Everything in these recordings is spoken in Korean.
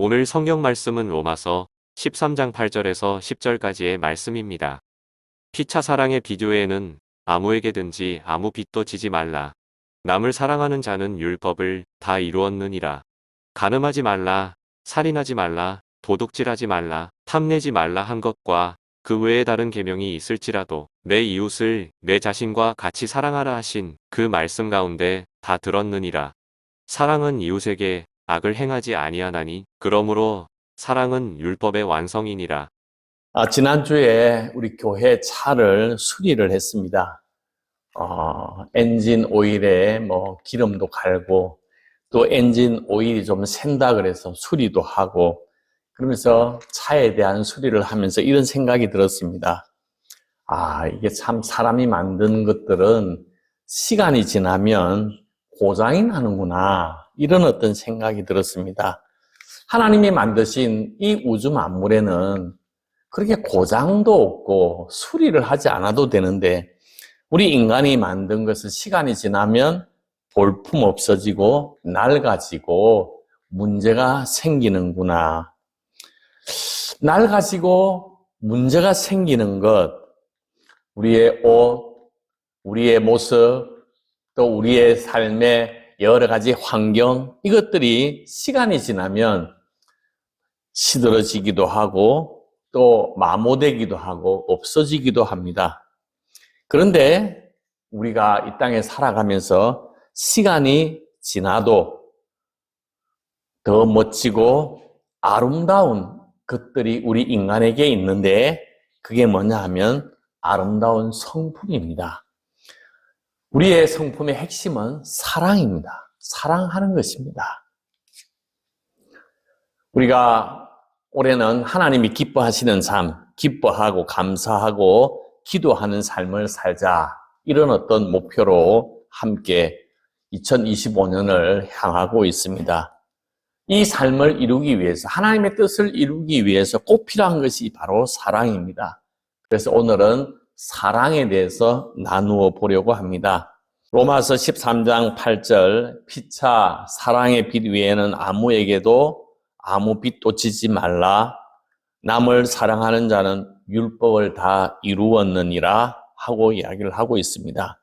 오늘 성경 말씀은 로마서 13장 8절에서 10절까지의 말씀입니다. 피차 사랑의 비교에는 아무에게든지 아무 빚도 지지 말라. 남을 사랑하는 자는 율법을 다 이루었느니라. 간음하지 말라, 살인하지 말라, 도둑질하지 말라, 탐내지 말라 한 것과 그 외에 다른 계명이 있을지라도 내 이웃을 내 자신과 같이 사랑하라 하신 그 말씀 가운데 다 들었느니라. 사랑은 이웃에게 악을 행하지 아니하나니 그러므로 사랑은 율법의 완성이니라. 지난주에 우리 교회 차를 수리를 했습니다. 엔진 오일에 기름도 갈고 또 엔진 오일이 좀 샌다 그래서 수리도 하고 그러면서 차에 대한 수리를 하면서 이런 생각이 들었습니다. 이게 참 사람이 만든 것들은 시간이 지나면 고장이 나는구나. 이런 어떤 생각이 들었습니다. 하나님이 만드신 이 우주 만물에는 그렇게 고장도 없고 수리를 하지 않아도 되는데 우리 인간이 만든 것은 시간이 지나면 볼품 없어지고 낡아지고 문제가 생기는구나. 낡아지고 문제가 생기는 것, 우리의 옷, 우리의 모습, 또 우리의 삶의 여러 가지 환경, 이것들이 시간이 지나면 시들어지기도 하고 또 마모되기도 하고 없어지기도 합니다. 그런데 우리가 이 땅에 살아가면서 시간이 지나도 더 멋지고 아름다운 것들이 우리 인간에게 있는데 그게 뭐냐 하면 아름다운 성품입니다. 우리의 성품의 핵심은 사랑입니다. 사랑하는 것입니다. 우리가 올해는 하나님이 기뻐하시는 삶, 기뻐하고 감사하고 기도하는 삶을 살자. 이런 어떤 목표로 함께 2025년을 향하고 있습니다. 이 삶을 이루기 위해서, 하나님의 뜻을 이루기 위해서 꼭 필요한 것이 바로 사랑입니다. 그래서 오늘은 사랑에 대해서 나누어 보려고 합니다. 로마서 13장 8절, 피차 사랑의 빛 위에는 아무에게도 아무 빚도 지지 말라. 남을 사랑하는 자는 율법을 다 이루었느니라 하고 이야기를 하고 있습니다.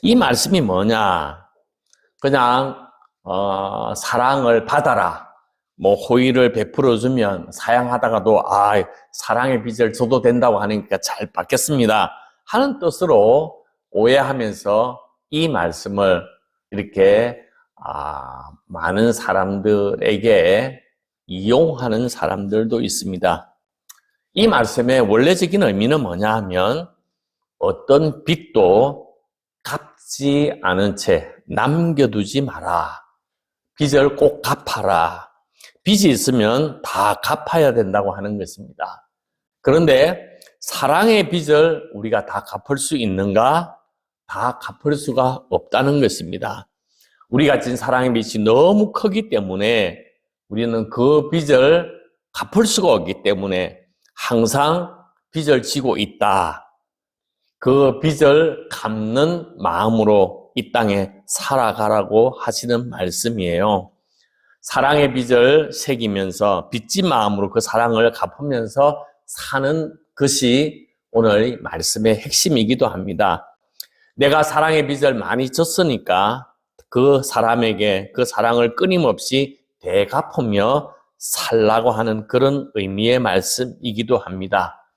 이 말씀이 뭐냐? 그냥 사랑을 받아라. 호의를 베풀어주면 사양하다가도 사랑의 빚을 줘도 된다고 하니까 잘 받겠습니다 하는 뜻으로 오해하면서 이 말씀을 이렇게 많은 사람들에게 이용하는 사람들도 있습니다. 이 말씀의 원래적인 의미는 뭐냐 하면 어떤 빚도 갚지 않은 채 남겨두지 마라. 빚을 꼭 갚아라. 빚이 있으면 다 갚아야 된다고 하는 것입니다. 그런데 사랑의 빚을 우리가 다 갚을 수 있는가? 다 갚을 수가 없다는 것입니다. 우리가 진 사랑의 빚이 너무 크기 때문에 우리는 그 빚을 갚을 수가 없기 때문에 항상 빚을 지고 있다. 그 빚을 갚는 마음으로 이 땅에 살아가라고 하시는 말씀이에요. 사랑의 빚을 새기면서 빚진 마음으로 그 사랑을 갚으면서 사는 것이 오늘 말씀의 핵심이기도 합니다. 내가 사랑의 빚을 많이 졌으니까 그 사람에게 그 사랑을 끊임없이 되갚으며 살라고 하는 그런 의미의 말씀이기도 합니다.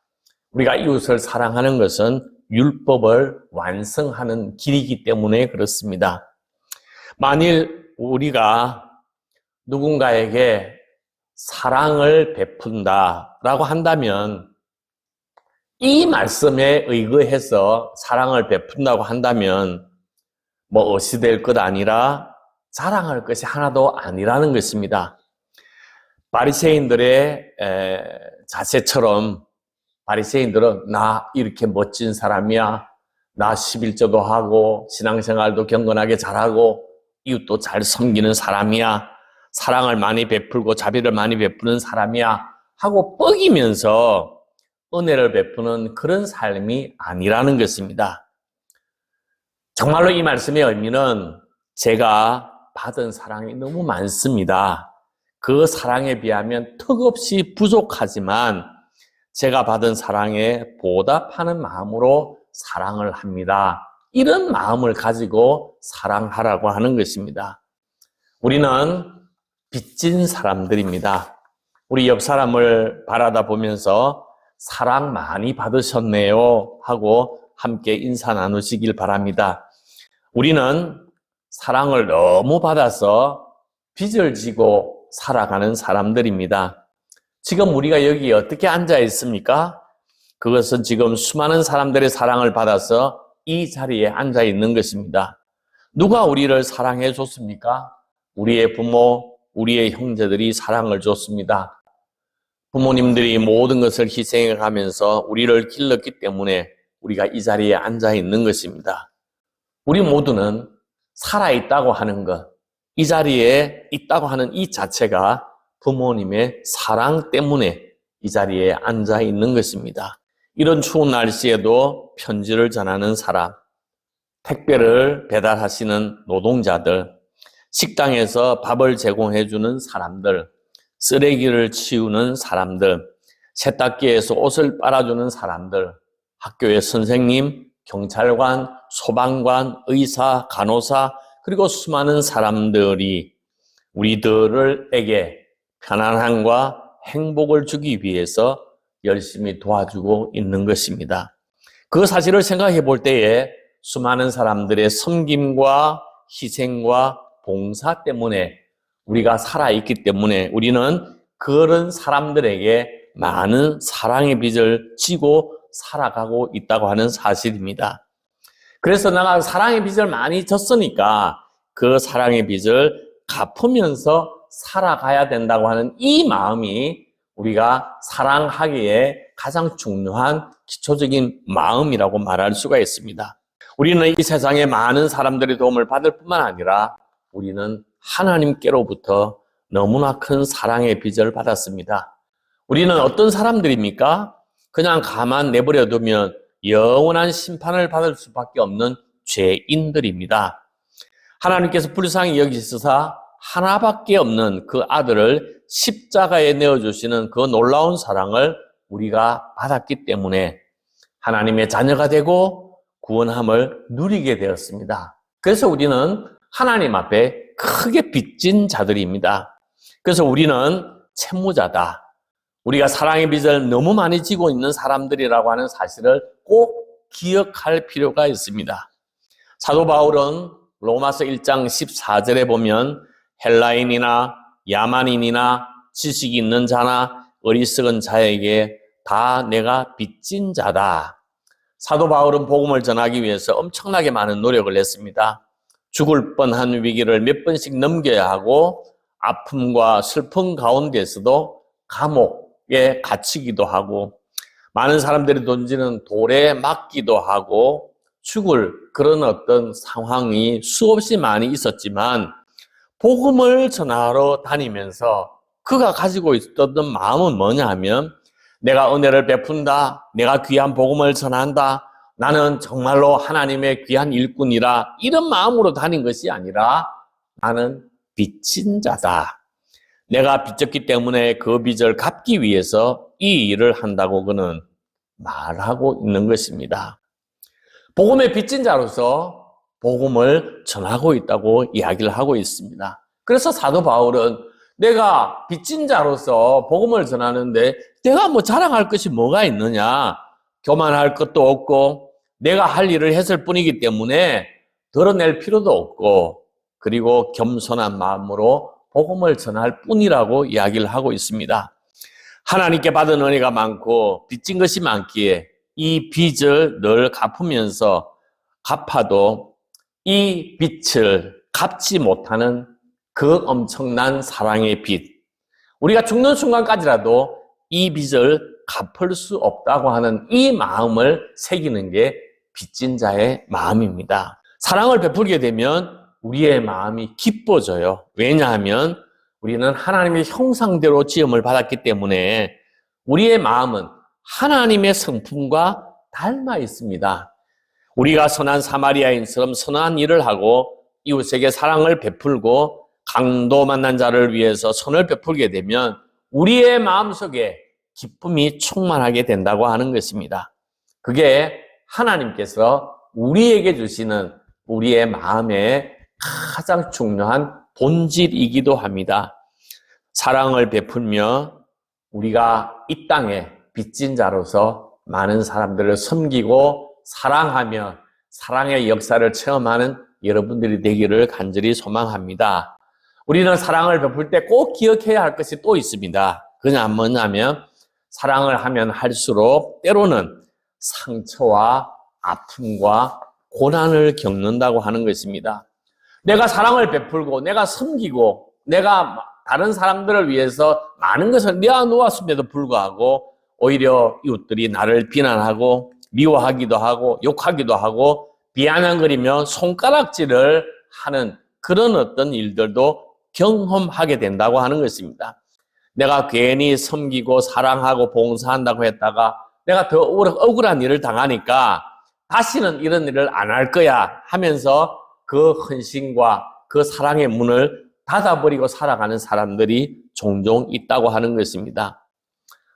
우리가 이웃을 사랑하는 것은 율법을 완성하는 길이기 때문에 그렇습니다. 만일 우리가 누군가에게 사랑을 베푼다라고 한다면 이 말씀에 의거해서 사랑을 베푼다고 한다면 어시 될 것 아니라 자랑할 것이 하나도 아니라는 것입니다. 바리새인들의 자세처럼 바리새인들은 나 이렇게 멋진 사람이야. 나 11조도 하고 신앙생활도 경건하게 잘하고 이웃도 잘 섬기는 사람이야. 사랑을 많이 베풀고 자비를 많이 베푸는 사람이야. 하고 뻐기면서 은혜를 베푸는 그런 삶이 아니라는 것입니다. 정말로 이 말씀의 의미는 제가 받은 사랑이 너무 많습니다. 그 사랑에 비하면 턱없이 부족하지만 제가 받은 사랑에 보답하는 마음으로 사랑을 합니다. 이런 마음을 가지고 사랑하라고 하는 것입니다. 우리는 빚진 사람들입니다. 우리 옆 사람을 바라다 보면서 사랑 많이 받으셨네요 하고 함께 인사 나누시길 바랍니다. 우리는 사랑을 너무 받아서 빚을 지고 살아가는 사람들입니다. 지금 우리가 여기 어떻게 앉아 있습니까? 그것은 지금 수많은 사람들의 사랑을 받아서 이 자리에 앉아 있는 것입니다. 누가 우리를 사랑해 줬습니까? 우리의 부모, 우리의 형제들이 사랑을 줬습니다. 부모님들이 모든 것을 희생해 가면서 우리를 길렀기 때문에 우리가 이 자리에 앉아 있는 것입니다. 우리 모두는 살아있다고 하는 것, 이 자리에 있다고 하는 이 자체가 부모님의 사랑 때문에 이 자리에 앉아 있는 것입니다. 이런 추운 날씨에도 편지를 전하는 사람, 택배를 배달하시는 노동자들, 식당에서 밥을 제공해주는 사람들, 쓰레기를 치우는 사람들, 세탁기에서 옷을 빨아주는 사람들, 학교의 선생님, 경찰관, 소방관, 의사, 간호사, 그리고 수많은 사람들이 우리들에게 편안함과 행복을 주기 위해서 열심히 도와주고 있는 것입니다. 그 사실을 생각해 볼 때에 수많은 사람들의 섬김과 희생과 봉사 때문에 우리가 살아있기 때문에 우리는 그런 사람들에게 많은 사랑의 빚을 지고 살아가고 있다고 하는 사실입니다. 그래서 내가 사랑의 빚을 많이 졌으니까 그 사랑의 빚을 갚으면서 살아가야 된다고 하는 이 마음이 우리가 사랑하기에 가장 중요한 기초적인 마음이라고 말할 수가 있습니다. 우리는 이 세상에 많은 사람들의 도움을 받을 뿐만 아니라 우리는 하나님께로부터 너무나 큰 사랑의 빚을 받았습니다. 우리는 어떤 사람들입니까? 그냥 가만 내버려 두면 영원한 심판을 받을 수밖에 없는 죄인들입니다. 하나님께서 불쌍히 여기시사 하나밖에 없는 그 아들을 십자가에 내어주시는 그 놀라운 사랑을 우리가 받았기 때문에 하나님의 자녀가 되고 구원함을 누리게 되었습니다. 그래서 우리는 하나님 앞에 크게 빚진 자들입니다. 그래서 우리는 채무자다. 우리가 사랑의 빚을 너무 많이 지고 있는 사람들이라고 하는 사실을 꼭 기억할 필요가 있습니다. 사도 바울은 로마서 1장 14절에 보면 헬라인이나 야만인이나 지식이 있는 자나 어리석은 자에게 다 내가 빚진 자다. 사도 바울은 복음을 전하기 위해서 엄청나게 많은 노력을 했습니다. 죽을 뻔한 위기를 몇 번씩 넘겨야 하고 아픔과 슬픔 가운데서도 감옥에 갇히기도 하고 많은 사람들이 던지는 돌에 맞기도 하고 죽을 그런 어떤 상황이 수없이 많이 있었지만 복음을 전하러 다니면서 그가 가지고 있었던 마음은 뭐냐 하면 내가 은혜를 베푼다, 내가 귀한 복음을 전한다, 나는 정말로 하나님의 귀한 일꾼이라 이런 마음으로 다닌 것이 아니라 나는 빚진 자다. 내가 빚졌기 때문에 그 빚을 갚기 위해서 이 일을 한다고 그는 말하고 있는 것입니다. 복음의 빚진 자로서 복음을 전하고 있다고 이야기를 하고 있습니다. 그래서 사도 바울은 내가 빚진 자로서 복음을 전하는데 내가 뭐 자랑할 것이 뭐가 있느냐? 교만할 것도 없고 내가 할 일을 했을 뿐이기 때문에 드러낼 필요도 없고 그리고 겸손한 마음으로 복음을 전할 뿐이라고 이야기를 하고 있습니다. 하나님께 받은 은혜가 많고 빚진 것이 많기에 이 빚을 늘 갚으면서 갚아도 이 빚을 갚지 못하는 그 엄청난 사랑의 빚, 우리가 죽는 순간까지라도 이 빚을 갚을 수 없다고 하는 이 마음을 새기는 게 빚진 자의 마음입니다. 사랑을 베풀게 되면 우리의 마음이 기뻐져요. 왜냐하면 우리는 하나님의 형상대로 지음을 받았기 때문에 우리의 마음은 하나님의 성품과 닮아 있습니다. 우리가 선한 사마리아인처럼 선한 일을 하고 이웃에게 사랑을 베풀고 강도 만난 자를 위해서 선을 베풀게 되면 우리의 마음속에 기쁨이 충만하게 된다고 하는 것입니다. 그게 하나님께서 우리에게 주시는 우리의 마음의 가장 중요한 본질이기도 합니다. 사랑을 베풀며 우리가 이 땅에 빚진 자로서 많은 사람들을 섬기고 사랑하며 사랑의 역사를 체험하는 여러분들이 되기를 간절히 소망합니다. 우리는 사랑을 베풀 때 꼭 기억해야 할 것이 또 있습니다. 그냥 뭐냐면 사랑을 하면 할수록 때로는 상처와 아픔과 고난을 겪는다고 하는 것입니다. 내가 사랑을 베풀고 내가 섬기고 내가 다른 사람들을 위해서 많은 것을 내어놓았음에도 불구하고 오히려 이웃들이 나를 비난하고 미워하기도 하고 욕하기도 하고 비아냥거리며 손가락질을 하는 그런 어떤 일들도 경험하게 된다고 하는 것입니다. 내가 괜히 섬기고 사랑하고 봉사한다고 했다가 내가 더 억울한 일을 당하니까 다시는 이런 일을 안 할 거야 하면서 그 헌신과 그 사랑의 문을 닫아버리고 살아가는 사람들이 종종 있다고 하는 것입니다.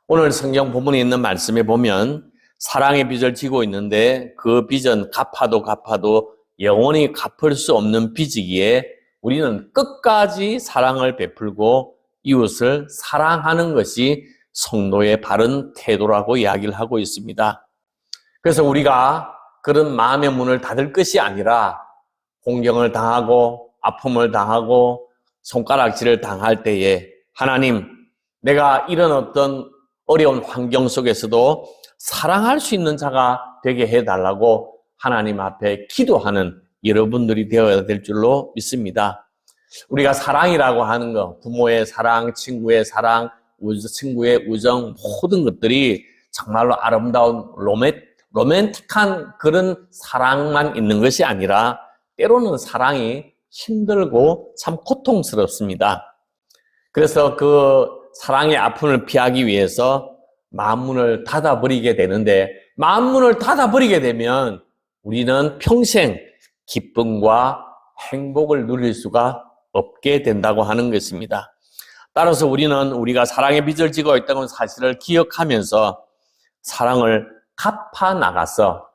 오늘 성경 본문에 있는 말씀에 보면 사랑의 빚을 지고 있는데 그 빚은 갚아도 영원히 갚을 수 없는 빚이기에 우리는 끝까지 사랑을 베풀고 이웃을 사랑하는 것이 성도의 바른 태도라고 이야기를 하고 있습니다. 그래서 우리가 그런 마음의 문을 닫을 것이 아니라 공경을 당하고 아픔을 당하고 손가락질을 당할 때에 하나님, 내가 이런 어떤 어려운 환경 속에서도 사랑할 수 있는 자가 되게 해달라고 하나님 앞에 기도하는 여러분들이 되어야 될 줄로 믿습니다. 우리가 사랑이라고 하는 것, 부모의 사랑, 친구의 사랑, 친구의 우정, 모든 것들이 정말로 아름다운 로맨틱한 그런 사랑만 있는 것이 아니라 때로는 사랑이 힘들고 참 고통스럽습니다. 그래서 그 사랑의 아픔을 피하기 위해서 마음문을 닫아버리게 되는데 마음문을 닫아버리게 되면 우리는 평생 기쁨과 행복을 누릴 수가 없게 된다고 하는 것입니다. 따라서 우리는 우리가 사랑의 빚을 지고 있다는 사실을 기억하면서 사랑을 갚아 나가서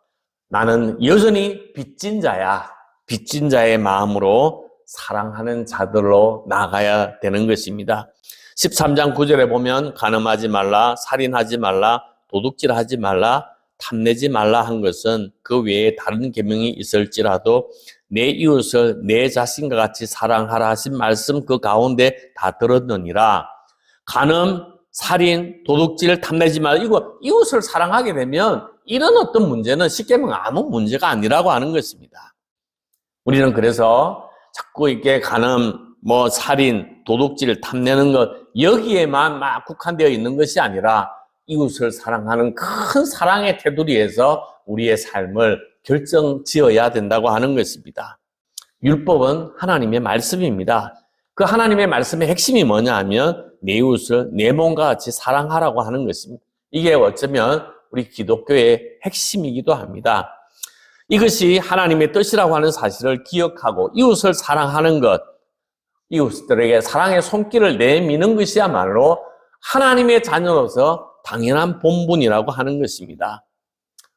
나는 여전히 빚진 자야. 빚진 자의 마음으로 사랑하는 자들로 나가야 되는 것입니다. 13장 9절에 보면 간음하지 말라, 살인하지 말라, 도둑질하지 말라, 탐내지 말라 한 것은 그 외에 다른 계명이 있을지라도 내 이웃을 내 자신과 같이 사랑하라 하신 말씀 그 가운데 다 들었느니라. 간음, 살인, 도둑질, 탐내지 말라. 이거 이웃을 사랑하게 되면 이런 어떤 문제는 쉽게 말하면 아무 문제가 아니라고 하는 것입니다. 우리는 그래서 자꾸 이렇게 간음, 살인, 도둑질, 탐내는 것 여기에만 막 국한되어 있는 것이 아니라 이웃을 사랑하는 큰 사랑의 테두리에서 우리의 삶을 결정지어야 된다고 하는 것입니다. 율법은 하나님의 말씀입니다. 그 하나님의 말씀의 핵심이 뭐냐 하면 내 이웃을 내 몸과 같이 사랑하라고 하는 것입니다. 이게 어쩌면 우리 기독교의 핵심이기도 합니다. 이것이 하나님의 뜻이라고 하는 사실을 기억하고 이웃을 사랑하는 것, 이웃들에게 사랑의 손길을 내미는 것이야말로 하나님의 자녀로서 당연한 본분이라고 하는 것입니다.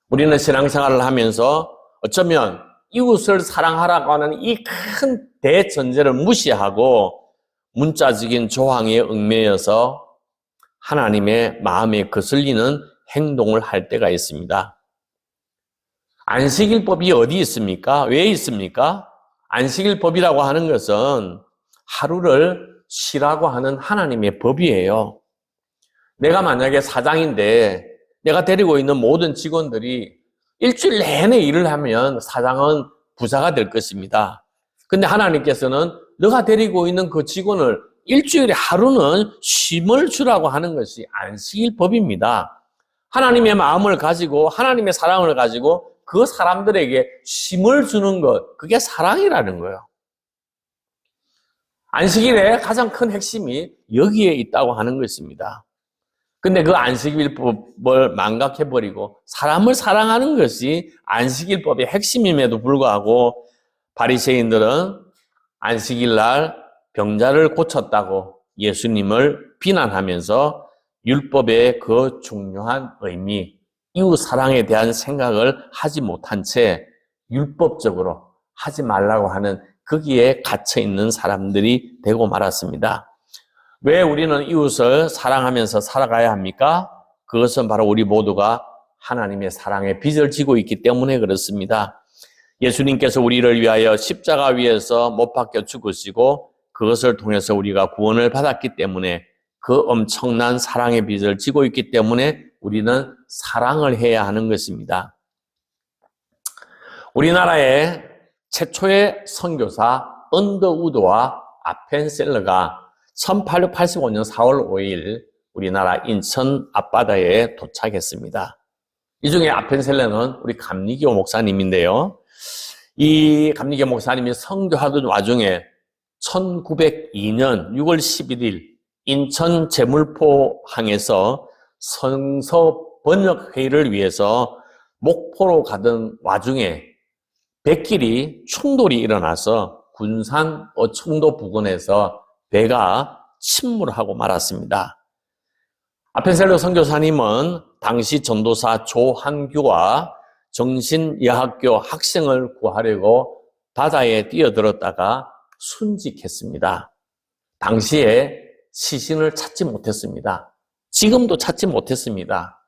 우리는 신앙생활을 하면서 어쩌면 이웃을 사랑하라고 하는 이 큰 대전제를 무시하고 문자적인 조항에 얽매여서 하나님의 마음에 거슬리는 행동을 할 때가 있습니다. 안식일법이 어디 있습니까? 왜 있습니까? 안식일법이라고 하는 것은 하루를 쉬라고 하는 하나님의 법이에요. 내가 만약에 사장인데 내가 데리고 있는 모든 직원들이 일주일 내내 일을 하면 사장은 부자가 될 것입니다. 근데 하나님께서는 너가 데리고 있는 그 직원을 일주일에 하루는 쉼을 주라고 하는 것이 안식일법입니다. 하나님의 마음을 가지고 하나님의 사랑을 가지고 그 사람들에게 쉼을 주는 것, 그게 사랑이라는 거예요. 안식일의 가장 큰 핵심이 여기에 있다고 하는 것입니다. 근데 그 안식일법을 망각해버리고 사람을 사랑하는 것이 안식일법의 핵심임에도 불구하고 바리새인들은 안식일날 병자를 고쳤다고 예수님을 비난하면서 율법의 그 중요한 의미, 이웃 사랑에 대한 생각을 하지 못한 채 율법적으로 하지 말라고 하는 거기에 갇혀 있는 사람들이 되고 말았습니다. 왜 우리는 이웃을 사랑하면서 살아가야 합니까? 그것은 바로 우리 모두가 하나님의 사랑의 빚을 지고 있기 때문에 그렇습니다. 예수님께서 우리를 위하여 십자가 위에서 못 박혀 죽으시고 그것을 통해서 우리가 구원을 받았기 때문에 그 엄청난 사랑의 빚을 지고 있기 때문에 우리는 사랑을 해야 하는 것입니다. 우리나라의 최초의 선교사 언더우드와 아펜셀러가 1885년 4월 5일 우리나라 인천 앞바다에 도착했습니다. 이 중에 아펜셀러는 우리 감리교 목사님인데요. 이 감리교 목사님이 선교하던 와중에 1902년 6월 11일 인천 제물포항에서 성서 번역회의를 위해서 목포로 가던 와중에 백길이 충돌이 일어나서 군산 어청도 부근에서 배가 침몰하고 말았습니다. 아펜셀러 선교사님은 당시 전도사 조한규와 정신여학교 학생을 구하려고 바다에 뛰어들었다가 순직했습니다. 당시에 시신을 찾지 못했습니다. 지금도 찾지 못했습니다.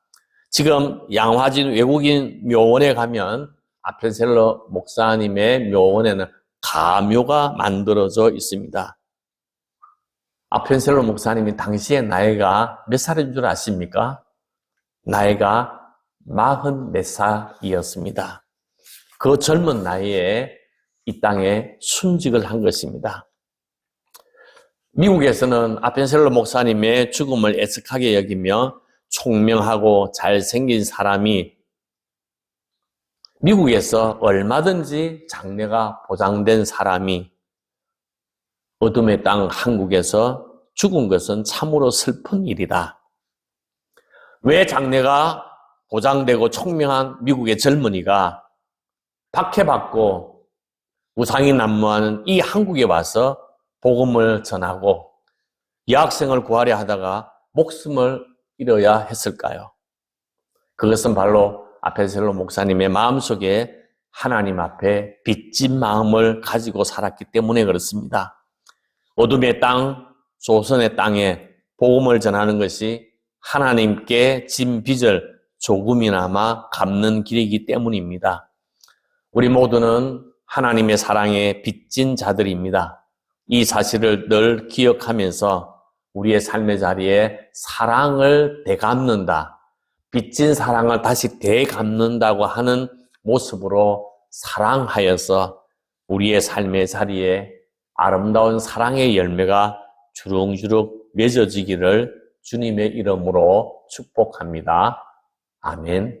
지금 양화진 외국인 묘원에 가면 아펜셀러 목사님의 묘원에는 가묘가 만들어져 있습니다. 아펜셀러 목사님이 당시에 나이가 몇 살인 줄 아십니까? 나이가 44살이었습니다. 그 젊은 나이에 이 땅에 순직을 한 것입니다. 미국에서는 아펜셀러 목사님의 죽음을 애석하게 여기며 총명하고 잘생긴 사람이 미국에서 얼마든지 장래가 보장된 사람이 어둠의 땅 한국에서 죽은 것은 참으로 슬픈 일이다. 왜 장래가 보장되고 총명한 미국의 젊은이가 박해받고 우상이 난무하는 이 한국에 와서 복음을 전하고 여학생을 구하려 하다가 목숨을 잃어야 했을까요? 그것은 바로 아펜셀러 목사님의 마음속에 하나님 앞에 빚진 마음을 가지고 살았기 때문에 그렇습니다. 어둠의 땅, 조선의 땅에 복음을 전하는 것이 하나님께 진 빚을 조금이나마 갚는 길이기 때문입니다. 우리 모두는 하나님의 사랑에 빚진 자들입니다. 이 사실을 늘 기억하면서 우리의 삶의 자리에 사랑을 되갚는다, 빚진 사랑을 다시 되갚는다고 하는 모습으로 사랑하여서 우리의 삶의 자리에 아름다운 사랑의 열매가 주룩주룩 맺어지기를 주님의 이름으로 축복합니다. 아멘.